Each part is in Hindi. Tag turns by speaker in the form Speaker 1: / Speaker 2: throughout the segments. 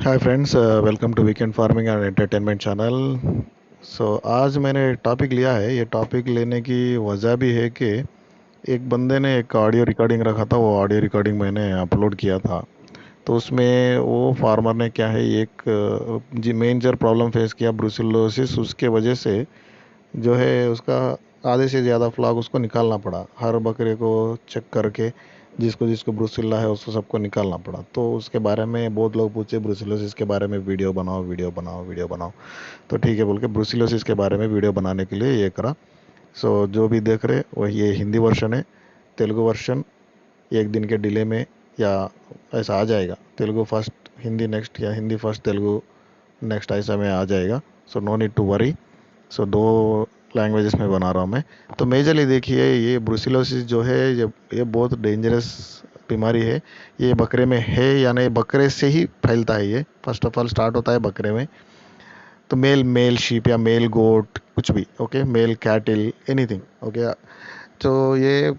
Speaker 1: Hi friends, welcome to weekend farming and entertainment channel. आज मैंने टॉपिक लिया है। ये टॉपिक लेने की वजह भी है कि एक बंदे ने एक ऑडियो रिकॉर्डिंग रखा था। वो ऑडियो रिकॉर्डिंग मैंने अपलोड किया था। तो उसमें वो फार्मर ने क्या है, एक जी मेजर प्रॉब्लम फेस किया, ब्रुसिलोसिस। उसके वजह से जो है उसका आधे से ज़्यादा फ्लॉक उसको निकालना पड़ा। हर बकरे को चेक करके जिसको जिसको ब्रुसिल्ला है उसको सबको निकालना पड़ा। तो उसके बारे में बहुत लोग पूछे, ब्रुसिलोसिस के बारे में वीडियो बनाओ, वीडियो बनाओ, वीडियो बनाओ। तो ठीक है बोल के ब्रुसिलोसिस के बारे में वीडियो बनाने के लिए ये करा। जो भी देख रहे वही, ये हिंदी वर्जन है। तेलुगु वर्जन एक दिन के डिले में या ऐसा आ जाएगा। तेलुगु फर्स्ट हिंदी नेक्स्ट, या हिंदी फर्स्ट तेलुगु नेक्स्ट, ऐसा में आ जाएगा। No need to worry. दो लैंग्वेजेस में बना रहा हूँ मैं। तो मेजरली देखिए, ये ब्रुसिलोसिस जो है, ये बहुत डेंजरस बीमारी है। ये बकरे में है या नहीं, बकरे से ही फैलता है। ये फर्स्ट ऑफ ऑल स्टार्ट होता है बकरे में। तो मेल मेल शीप या मेल गोट कुछ भी okay, male cattle anything okay. तो ये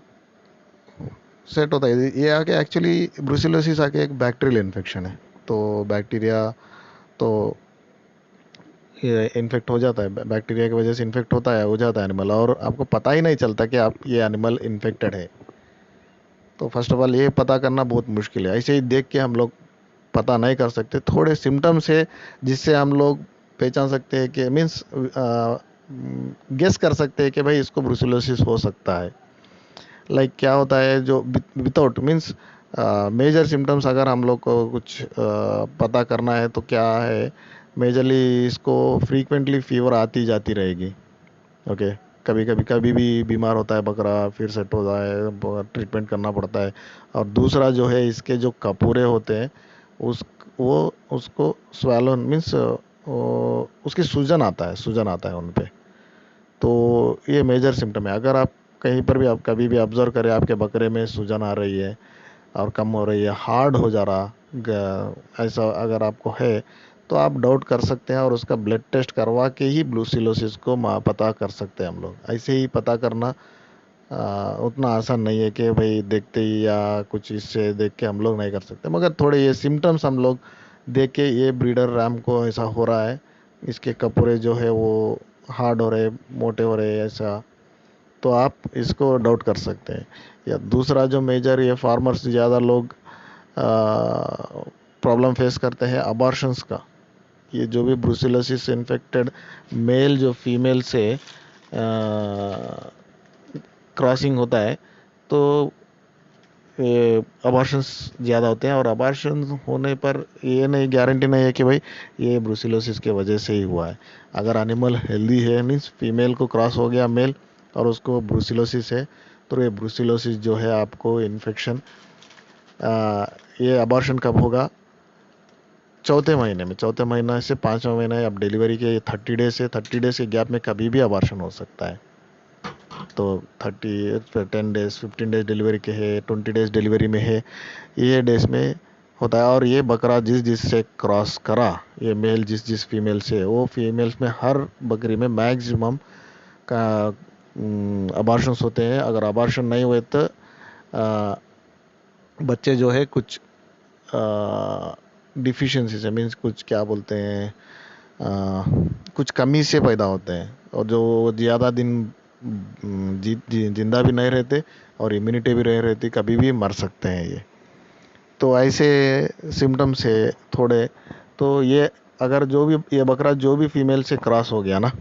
Speaker 1: सेट होता है। ये आके एक्चुअली ब्रुसिलोसिस आके एक बैक्टीरियल इन्फेक्शन है। तो बैक्टीरिया तो ये इन्फेक्ट हो जाता है, बैक्टीरिया की वजह से इन्फेक्ट होता है, हो जाता है एनिमल, और आपको पता ही नहीं चलता कि आप ये एनिमल इन्फेक्टेड है। तो फर्स्ट ऑफ ऑल ये पता करना बहुत मुश्किल है। ऐसे ही देख के हम लोग पता नहीं कर सकते। थोड़े सिम्टम्स है जिससे हम लोग पहचान सकते हैं कि मीन्स गेस कर सकते हैं कि भाई इसको ब्रुसिलोसिस हो सकता है। क्या होता है जो विदाउट मीन्स मेजर सिम्टम्स, अगर हम लोग को कुछ पता करना है तो क्या है, मेजरली इसको फ्रीक्वेंटली फीवर आती जाती रहेगी। ओके, कभी भी बीमार होता है बकरा, फिर सेट होता है, ट्रीटमेंट करना पड़ता है। और दूसरा जो है, इसके जो कपूरे होते हैं उस वो उसको स्वेलन मीन्स उसकी सूजन आता है उन पे। तो ये मेजर सिम्टम है। अगर आप कहीं पर भी, आप कभी भी ऑब्जर्व करें आपके बकरे में सूजन आ रही है और कम हो रही है, हार्ड हो जा रहा, ऐसा अगर आपको है तो आप डाउट कर सकते हैं और उसका ब्लड टेस्ट करवा के ही ब्रूसिलोसिस को पता कर सकते हैं हम लोग। ऐसे ही पता करना उतना आसान नहीं है कि भाई देखते ही या कुछ इससे देख के हम लोग नहीं कर सकते। मगर थोड़े ये सिम्टम्स हम लोग देख के, ये ब्रीडर रैम को ऐसा हो रहा है, इसके कपड़े जो है वो हार्ड हो रहे, मोटे हो रहे, ऐसा, तो आप इसको डाउट कर सकते हैं। या दूसरा जो मेजर, ये फार्मर्स ज़्यादा लोग प्रॉब्लम फेस करते हैं अबॉर्शंस का। ये जो भी ब्रुसिलोसिस इन्फेक्टेड मेल जो फीमेल से क्रॉसिंग होता है, तो अबॉर्शंस ज़्यादा होते हैं। और अबॉर्शन होने पर ये नहीं, गारंटी नहीं है कि भाई ये ब्रुसिलोसिस के वजह से ही हुआ है। अगर एनिमल हेल्दी है, मीन्स फीमेल को क्रॉस हो गया मेल और उसको ब्रुसिलोसिस है, तो ये ब्रुसिलोसिस जो है आपको इन्फेक्शन, ये अबॉर्शन कब होगा? चौथे महीने में। चौथे महीना से पाँचवा महीना, अब डिलीवरी के 30 डेज से 30 डेज के गैप में कभी भी अबॉर्शन हो सकता है। तो 10 डेज 15 डेज डिलीवरी के है, 20 डेज डिलीवरी में है, ये डेज में होता है। और ये बकरा जिस जिस से क्रॉस करा, ये मेल जिस जिस फीमेल से, वो फीमेल्स में हर बकरी में मैक्सिमम का अबॉर्शंस होते हैं। अगर अबॉर्शन नहीं हुए तो बच्चे जो है कुछ डिफिशियंसी से, मीन्स कुछ क्या बोलते हैं, कुछ कमी से पैदा होते हैं, और जो ज़्यादा दिन जिंदा भी नहीं रहते और इम्यूनिटी भी नहीं रहती, कभी भी मर सकते हैं ये। तो ऐसे सिम्टम्स है थोड़े। तो ये अगर जो भी ये बकरा जो भी फीमेल से क्रॉस हो गया ना,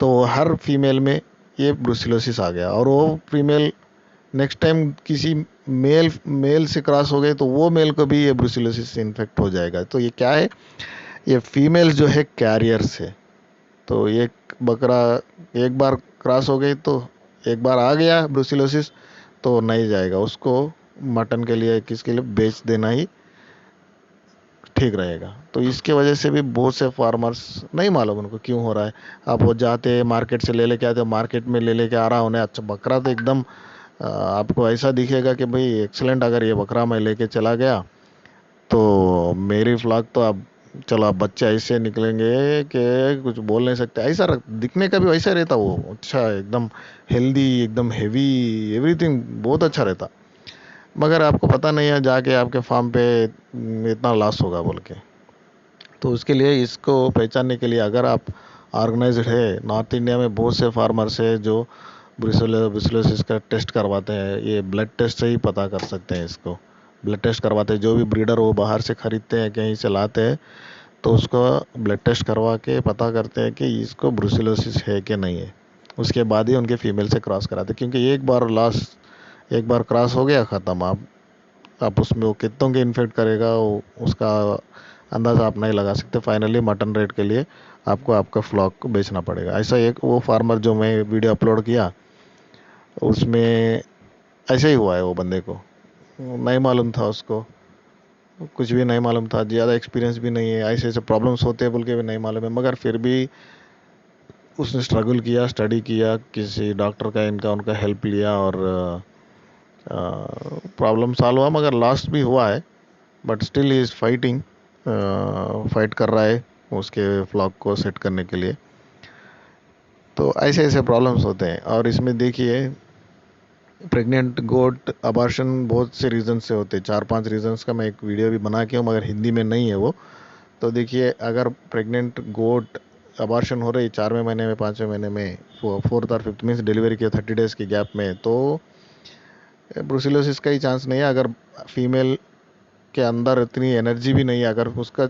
Speaker 1: तो हर फीमेल में ये ब्रुसिलोसिस आ गया, और वो फीमेल नेक्स्ट टाइम किसी मेल मेल से क्रॉस हो गए तो वो मेल को भी ये ब्रुसिलोसिस से इन्फेक्ट हो जाएगा। तो ये क्या है, ये फीमेल जो है कैरियर्स है। तो ये बकरा एक बार क्रॉस हो गई तो, एक बार आ गया ब्रुसिलोसिस, तो नहीं जाएगा, उसको मटन के लिए किसके लिए बेच देना ही ठीक रहेगा। तो इसके वजह से भी बहुत से फार्मर्स नहीं मालूम उनको क्यों हो रहा है। आप वो जाते मार्केट से ले लेके आते, मार्केट में ले लेके आ रहा उन्हें, अच्छा बकरा तो एकदम आपको ऐसा दिखेगा कि भाई एक्सलेंट, अगर ये बकरा मैं लेके चला गया तो मेरी फ्लॉक तो अब, चलो अब बच्चे ऐसे निकलेंगे कि कुछ बोल नहीं सकते। ऐसा दिखने का भी वैसा रहता वो, अच्छा एकदम हेल्दी, एकदम हेवी, एवरीथिंग बहुत अच्छा रहता। मगर आपको पता नहीं है जाके आपके फार्म पे इतना लॉस होगा बोल के। तो उसके लिए इसको पहचानने के लिए अगर आप ऑर्गेनाइज्ड है, नॉर्थ इंडिया में बहुत से फार्मर्स है जो ब्रुसेलोसिस का टेस्ट करवाते हैं। ये ब्लड टेस्ट से ही पता कर सकते हैं इसको। ब्लड टेस्ट करवाते हैं, जो भी ब्रीडर वो बाहर से खरीदते हैं, कहीं से लाते हैं, तो उसको ब्लड टेस्ट करवा के पता करते हैं कि इसको ब्रुसेलोसिस है कि नहीं है। उसके बाद ही उनके फीमेल से क्रॉस कराते हैं, क्योंकि एक बार क्रॉस हो गया ख़त्म। आप उसमें वो कितनों के इन्फेक्ट करेगा उसका अंदाज़ा आप नहीं लगा सकते। फाइनली मटन रेट के लिए आपको आपका फ्लॉक को बेचना पड़ेगा। ऐसा एक वो फार्मर जो मैं वीडियो अपलोड किया उसमें ऐसे ही हुआ है। वो बंदे को नहीं मालूम था, उसको कुछ भी नहीं मालूम था, ज़्यादा एक्सपीरियंस भी नहीं है, ऐसे ऐसे प्रॉब्लम्स होते हैं बोल के भी नहीं मालूम है, मगर फिर भी उसने स्ट्रगल किया, स्टडी किया, किसी डॉक्टर का इनका उनका हेल्प लिया और प्रॉब्लम सॉल्व हुआ, मगर लास्ट भी हुआ है। But still he is fighting, fight कर रहा है उसके फ्लॉक को सेट करने के लिए। तो ऐसे ऐसे प्रॉब्लम्स होते हैं। और इसमें देखिए, प्रेग्नेंट गोट अबॉर्शन बहुत से रीज़न से होते हैं। 4-5 रीज़न्स का मैं एक वीडियो भी बना के हूँ, मगर हिंदी में नहीं है वो। तो देखिए, अगर प्रेग्नेंट गोट अबॉर्शन हो रही 4वें महीने में, 5वें महीने में, 4th और 5th मीन्स डिलीवरी के 30 डेज़ के गैप में, तो ब्रुसेलोसिस का ही चांस नहीं है। अगर फीमेल के अंदर इतनी एनर्जी भी नहीं है, अगर उसका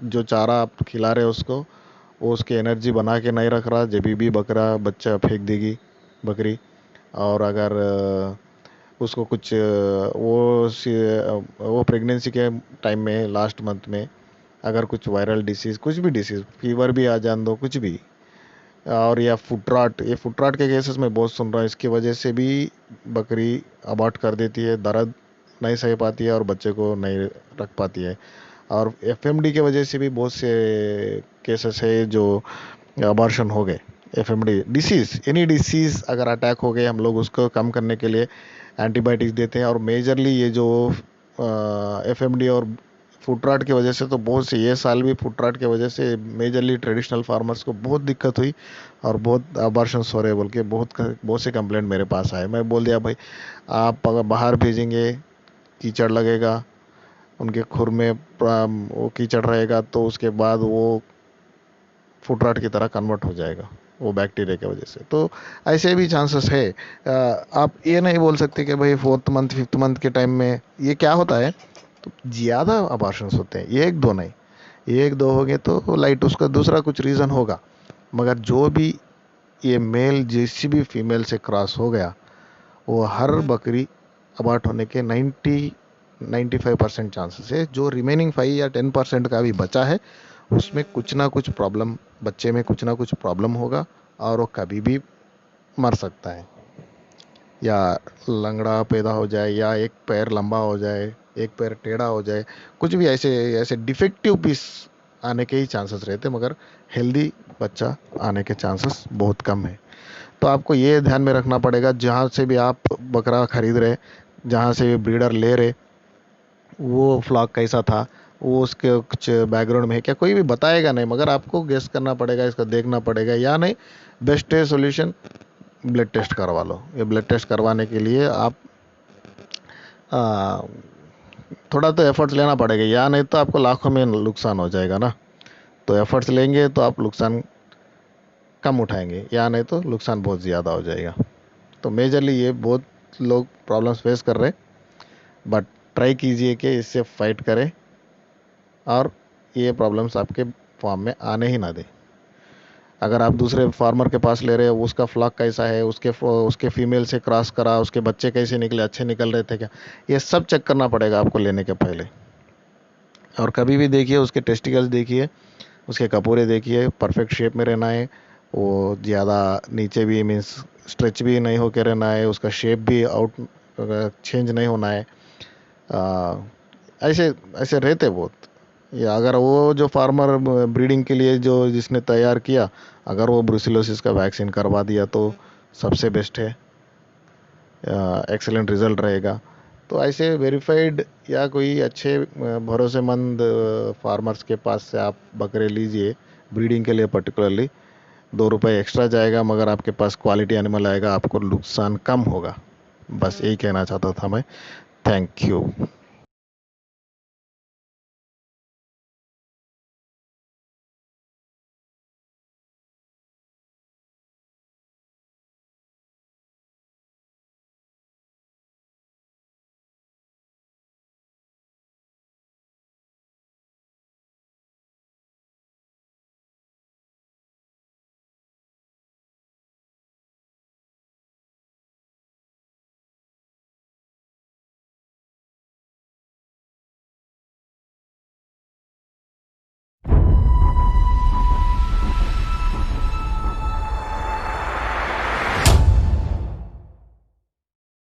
Speaker 1: जो चारा आप खिला रहे हो उसको, वो उसकी एनर्जी बना के नहीं रख रहा, जब भी बकरा बच्चा फेंक देगी बकरी। और अगर उसको कुछ वो प्रेगनेंसी के टाइम में, लास्ट मंथ में, अगर कुछ वायरल डिसीज़, कुछ भी डिसीज़, फीवर भी आ जान दो, कुछ भी, और या फुट रॉट, ये फुट रॉट के केसेस में बहुत सुन रहा हूँ, इसकी वजह से भी बकरी अबॉर्ट कर देती है, दर्द नहीं सह पाती है और बच्चे को नहीं रख पाती है। और एफएमडी की वजह से भी बहुत से केसेस है जो अबॉर्शन हो गए। एफएमडी डिसीज़, एनी डिसीज़ अगर अटैक हो गए, हम लोग उसको कम करने के लिए एंटीबायोटिक्स देते हैं। और मेजरली ये जो एफएमडी और फुट रॉट की वजह से, तो बहुत से ये साल भी फुट रॉट की वजह से मेजरली ट्रेडिशनल फार्मर्स को बहुत दिक्कत हुई और बहुत अबॉर्शंस हो रहे बोल के बहुत से कंप्लेंट मेरे पास आए। मैं बोल दिया, भाई आप अगर बाहर भेजेंगे कीचड़ लगेगा, उनके खुर में वो कीचड़ रहेगा, तो उसके बाद वो फुट रॉट की तरह कन्वर्ट हो जाएगा वो बैक्टीरिया की वजह से। तो ऐसे भी चांसेस है। आप ये नहीं बोल सकते कि भाई 4th मंथ 5th मंथ के टाइम में ये क्या होता है, तो ज़्यादा अबॉर्शंस होते हैं, एक दो नहीं, एक दो हो गए तो लाइट, उसका दूसरा कुछ रीज़न होगा। मगर जो भी ये मेल जिस भी फीमेल से क्रॉस हो गया, वो हर बकरी अबॉर्ट होने के 95% चांसेस है। जो रिमेनिंग 5 या 10% का भी बचा है, उसमें कुछ ना कुछ प्रॉब्लम, बच्चे में कुछ ना कुछ प्रॉब्लम होगा और वो कभी भी मर सकता है, या लंगड़ा पैदा हो जाए, या एक पैर लंबा हो जाए, एक पैर टेढ़ा हो जाए, कुछ भी ऐसे ऐसे डिफेक्टिव पीस आने के ही चांसेस रहते, मगर हेल्दी बच्चा आने के चांसेस बहुत कम है। तो आपको ये ध्यान में रखना पड़ेगा, जहाँ से भी आप बकरा खरीद रहे, जहाँ से भी ब्रीडर ले रहे, वो फ्लॉक कैसा था, वो उसके कुछ बैकग्राउंड में है क्या, कोई भी बताएगा नहीं, मगर आपको गेस करना पड़ेगा, इसका देखना पड़ेगा। या नहीं, बेस्ट है सोल्यूशन, ब्लड टेस्ट करवा लो। ये ब्लड टेस्ट करवाने के लिए आप आ, थोड़ा तो एफर्ट्स लेना पड़ेगा, या नहीं तो आपको लाखों में नुकसान हो जाएगा ना। तो एफर्ट्स लेंगे तो आप नुकसान कम उठाएंगे, या नहीं तो नुकसान बहुत ज़्यादा हो जाएगा। तो मेजरली ये बहुत लोग प्रॉब्लम्स फेस कर रहे हैं, बट ट्राई कीजिए कि इससे फाइट करें और ये प्रॉब्लम्स आपके फार्म में आने ही ना दें। अगर आप दूसरे फार्मर के पास ले रहे हो, उसका फ्लॉक कैसा है, उसके फीमेल से क्रॉस करा, उसके बच्चे कैसे निकले, अच्छे निकल रहे थे क्या, ये सब चेक करना पड़ेगा आपको लेने के पहले। और कभी भी देखिए, उसके टेस्टिकल्स देखिए, उसके कपूरे देखिए, परफेक्ट शेप में रहना है। वो ज़्यादा नीचे भी मीन्स स्ट्रेच भी नहीं होकर रहना है, उसका शेप भी आउट चेंज नहीं होना है। आ, ऐसे ऐसे रहते बहुत। या अगर वो जो फार्मर ब्रीडिंग के लिए जो जिसने तैयार किया, अगर वो ब्रुसेलोसिस का वैक्सीन करवा दिया तो सबसे बेस्ट है, एक्सेलेंट रिजल्ट रहेगा। तो ऐसे वेरीफाइड या कोई अच्छे भरोसेमंद फार्मर्स के पास से आप बकरे लीजिए ब्रीडिंग के लिए। पर्टिकुलरली 2 रुपये एक्स्ट्रा जाएगा, मगर आपके पास क्वालिटी एनिमल आएगा, आपको नुकसान कम होगा। बस यही कहना चाहता था मैं। Thank you.